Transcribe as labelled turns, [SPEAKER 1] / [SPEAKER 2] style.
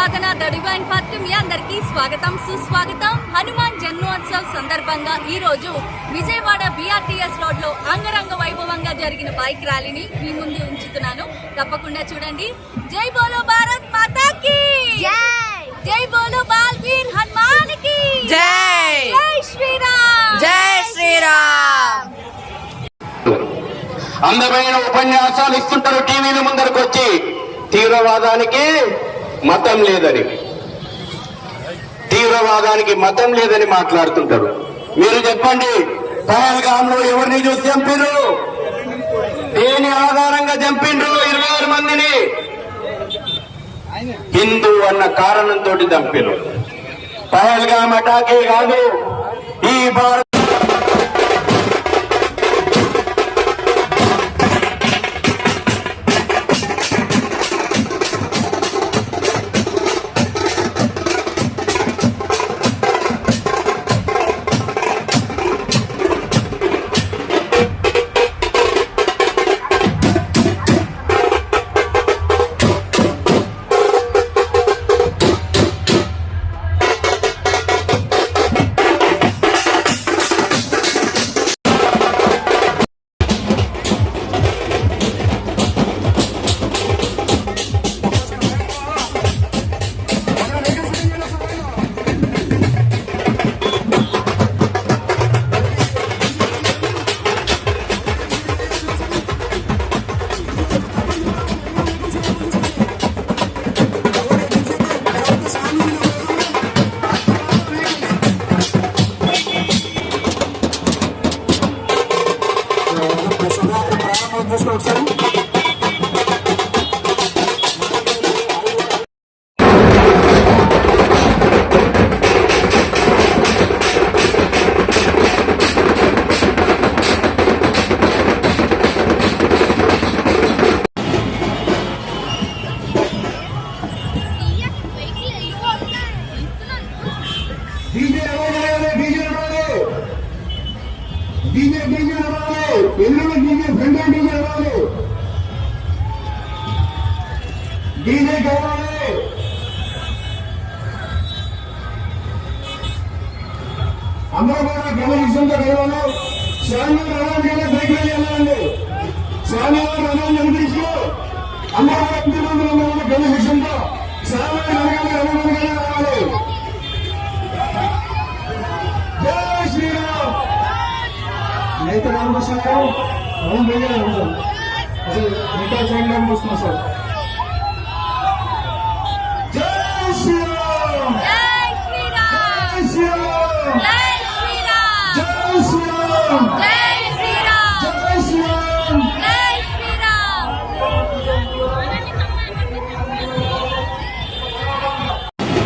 [SPEAKER 1] Sadhana the divine path మీ అందరికీ స్వాగతం సుస్వాగతం. హనుమాన్ జన్మోత్సవ్ సందర్భంగా ఈ రోజు విజయవాడ BRTS రోడ్ లో అంగరంగ వైభవంగా జరిగిన బైక్ ర్యాలీని మీ ముందు ఉంచుతున్నాను. తప్పకుండా చూడండి. జై బోలో భారత్ మాతా కీ జై, జై బోలో బాల్వీర్ హనుమాన్ కి
[SPEAKER 2] జై,
[SPEAKER 1] జై శ్రీరామ్,
[SPEAKER 2] జై శ్రీరామ్.
[SPEAKER 3] అందమైన ఉపన్యాసాలు ఇస్తుంటారు టీవీల ముందరకు వచ్చి. తీవ్రవాదానికి మతం లేదని, తీవ్రవాదానికి మతం లేదని మాట్లాడుతుంటారు. మీరు చెప్పండి, పహల్గాంలో ఎవరిని చూసి చంపిరు? దేని ఆధారంగా చంపిండ్రు? 26 మందిని హిందూ అన్న కారణంతో చంపిరు. పహల్గాం అటాకే కాదు, ఈ భారత డీజే కావాలి. అందరూ కూడా గమనించండి. కలవాలి స్వామివారి రథాన్ని బైక్ వెళ్ళాలండి. స్వామివారి రథాన్ని నడిపిస్తూ అందరూ గమనించండి. స్వామివారి రథాన్ని రావాలి. జై శ్రీరామ్. అయితే రామకృష్ణ గారు రథం బయలుదేరారు. అసలు మిగతా సైన్యం చూస్తున్నాం సార్.